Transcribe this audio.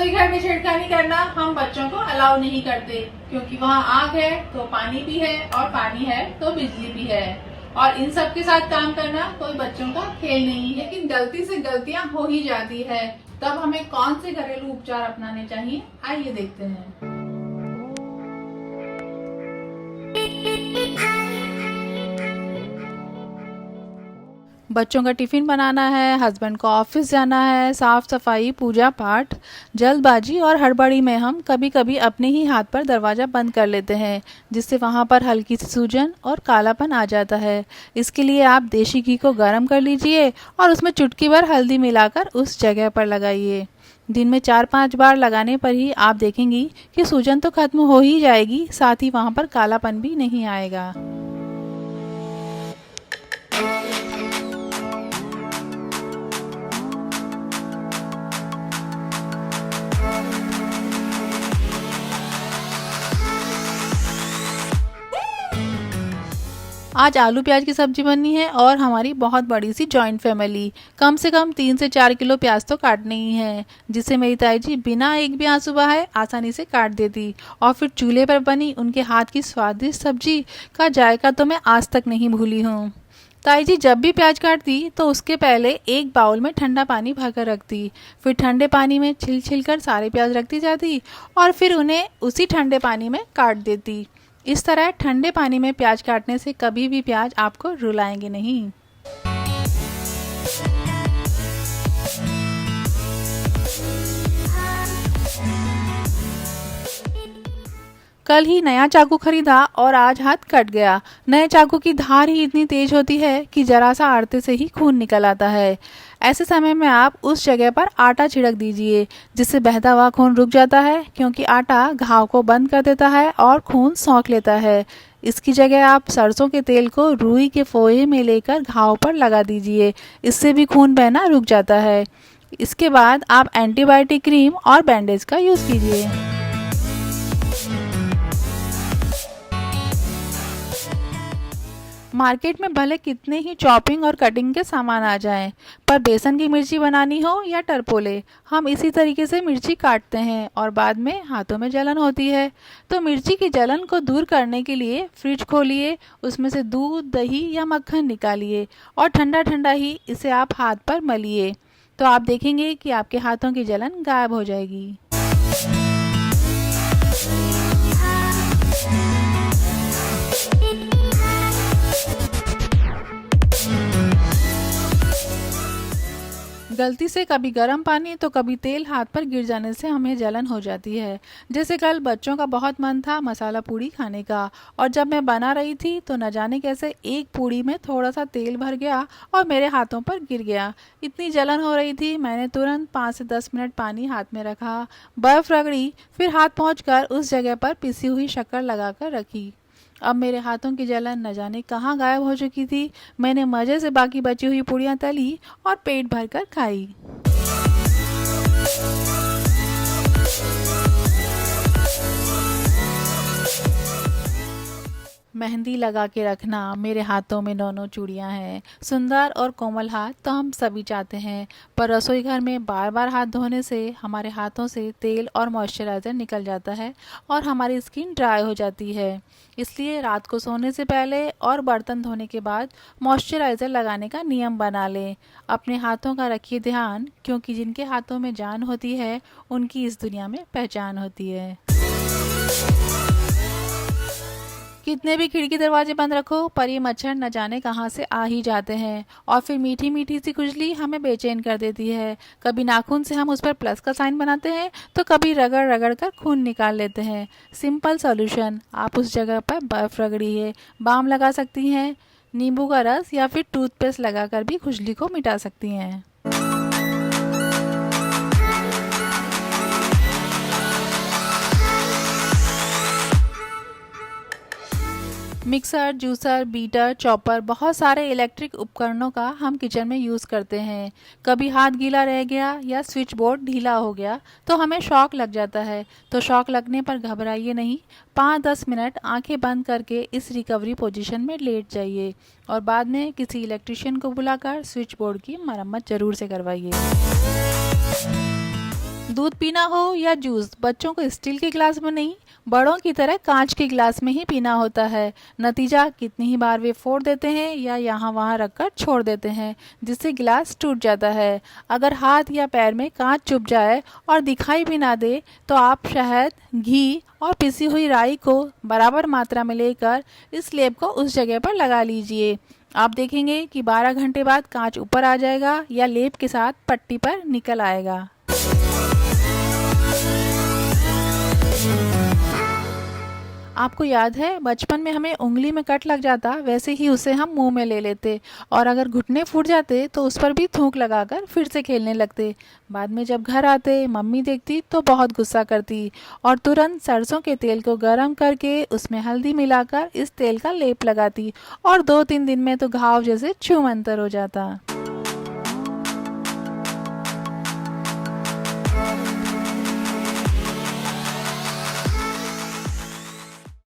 रसोई घर में छेड़खानी करना हम बच्चों को अलाउ नहीं करते, क्योंकि वहाँ आग है तो पानी भी है और पानी है तो बिजली भी है, और इन सब के साथ काम करना कोई बच्चों का खेल नहीं है। लेकिन गलती से गलतियां हो ही जाती है, तब हमें कौन से घरेलू उपचार अपनाने चाहिए, आइए देखते हैं। बच्चों का टिफिन बनाना है, हस्बैंड को ऑफिस जाना है, साफ सफाई, पूजा पाठ, जल्दबाजी और हड़बड़ी में हम कभी कभी अपने ही हाथ पर दरवाज़ा बंद कर लेते हैं, जिससे वहाँ पर हल्की सी सूजन और कालापन आ जाता है। इसके लिए आप देसी घी को गर्म कर लीजिए और उसमें चुटकी भर हल्दी मिलाकर उस जगह पर लगाइए। दिन में 4-5 बार लगाने पर ही आप देखेंगी कि सूजन तो खत्म हो ही जाएगी, साथ ही वहाँ पर कालापन भी नहीं आएगा। आज आलू प्याज की सब्जी बननी है और हमारी बहुत बड़ी सी जॉइंट फैमिली, कम से कम 3 से 4 किलो प्याज तो काटने ही है, जिसे मेरी ताई जी बिना एक भी आंसू बहाए आसानी से काट देती। और फिर चूल्हे पर बनी उनके हाथ की स्वादिष्ट सब्जी का जायका तो मैं आज तक नहीं भूली हूँ। ताई जी जब भी प्याज काटती तो उसके पहले एक बाउल में ठंडा पानी भरकर रखती, फिर ठंडे पानी में छिल छिल कर सारे प्याज रखती जाती और फिर उन्हें उसी ठंडे पानी में काट देती। इस तरह ठंडे पानी में प्याज काटने से कभी भी प्याज आपको रुलाएंगे नहीं। कल ही नया चाकू खरीदा और आज हाथ कट गया। नए चाकू की धार ही इतनी तेज होती है कि जरा सा अड़ते से ही खून निकल आता है। ऐसे समय में आप उस जगह पर आटा छिड़क दीजिए, जिससे बहता हुआ खून रुक जाता है, क्योंकि आटा घाव को बंद कर देता है और खून सोख लेता है। इसकी जगह आप सरसों के तेल को रुई के फोए में लेकर घाव पर लगा दीजिए, इससे भी खून बहना रुक जाता है। इसके बाद आप एंटीबायोटिक क्रीम और बैंडेज का यूज़ कीजिए। मार्केट में भले कितने ही चॉपिंग और कटिंग के सामान आ जाएं, पर बेसन की मिर्ची बनानी हो या टरपोले, हम इसी तरीके से मिर्ची काटते हैं और बाद में हाथों में जलन होती है। तो मिर्ची की जलन को दूर करने के लिए फ्रिज खोलिए, उसमें से दूध, दही या मक्खन निकालिए और ठंडा ठंडा ही इसे आप हाथ पर मलिए, तो आप देखेंगे कि आपके हाथों की जलन गायब हो जाएगी। गलती से कभी गर्म पानी तो कभी तेल हाथ पर गिर जाने से हमें जलन हो जाती है। जैसे कल बच्चों का बहुत मन था मसाला पूड़ी खाने का, और जब मैं बना रही थी तो न जाने कैसे एक पूड़ी में थोड़ा सा तेल भर गया और मेरे हाथों पर गिर गया। इतनी जलन हो रही थी, मैंने तुरंत 5 से 10 मिनट पानी हाथ में रखा, बर्फ़ रगड़ी, फिर हाथ पहुँच उस जगह पर पिसी हुई शक्कर लगा कर रखी। अब मेरे हाथों की जलन न जाने कहाँ गायब हो चुकी थी। मैंने मज़े से बाकी बची हुई पूड़ियाँ तली और पेट भरकर खाई। मेहंदी लगा के रखना, मेरे हाथों में 9 चूड़ियाँ हैं। सुंदर और कोमल हाथ तो हम सभी चाहते हैं, पर रसोई घर में बार बार हाथ धोने से हमारे हाथों से तेल और मॉइस्चराइज़र निकल जाता है और हमारी स्किन ड्राई हो जाती है। इसलिए रात को सोने से पहले और बर्तन धोने के बाद मॉइस्चराइज़र लगाने का नियम बना लें। अपने हाथों का रखिए ध्यान, क्योंकि जिनके हाथों में जान होती है उनकी इस दुनिया में पहचान होती है। कितने भी खिड़की दरवाजे बंद रखो, पर ये मच्छर न जाने कहाँ से आ ही जाते हैं और फिर मीठी मीठी सी खुजली हमें बेचैन कर देती है। कभी नाखून से हम उस पर प्लस का साइन बनाते हैं तो कभी रगड़ रगड़ कर खून निकाल लेते हैं। सिंपल सॉल्यूशन, आप उस जगह पर बर्फ़ रगड़िए, बाम लगा सकती हैं, नींबू का रस या फिर टूथपेस्ट लगाकर भी खुजली को मिटा सकती हैं। मिक्सर, जूसर, बीटर, चॉपर, बहुत सारे इलेक्ट्रिक उपकरणों का हम किचन में यूज़ करते हैं। कभी हाथ गीला रह गया या स्विच बोर्ड ढीला हो गया तो हमें शॉक लग जाता है। तो शॉक लगने पर घबराइए नहीं, 5-10 मिनट आंखें बंद करके इस रिकवरी पोजीशन में लेट जाइए और बाद में किसी इलेक्ट्रिशियन को बुलाकर स्विच बोर्ड की मरम्मत ज़रूर से करवाइए। दूध पीना हो या जूस, बच्चों को स्टील के गिलास में नहीं, बड़ों की तरह कांच के गिलास में ही पीना होता है। नतीजा, कितनी ही बार वे फोड़ देते हैं या यहाँ वहाँ रखकर छोड़ देते हैं, जिससे गिलास टूट जाता है। अगर हाथ या पैर में कांच चुभ जाए और दिखाई भी ना दे, तो आप शहद, घी और पिसी हुई राई को बराबर मात्रा में लेकर इस लेप को उस जगह पर लगा लीजिए। आप देखेंगे कि 12 घंटे बाद कांच ऊपर आ जाएगा या लेप के साथ पट्टी पर निकल आएगा। आपको याद है, बचपन में हमें उंगली में कट लग जाता, वैसे ही उसे हम मुंह में ले लेते और अगर घुटने फूट जाते तो उस पर भी थूक लगाकर फिर से खेलने लगते। बाद में जब घर आते, मम्मी देखती तो बहुत गुस्सा करती और तुरंत सरसों के तेल को गर्म करके उसमें हल्दी मिलाकर इस तेल का लेप लगाती और 2-3 दिन में तो घाव जैसे छूमंतर हो जाता।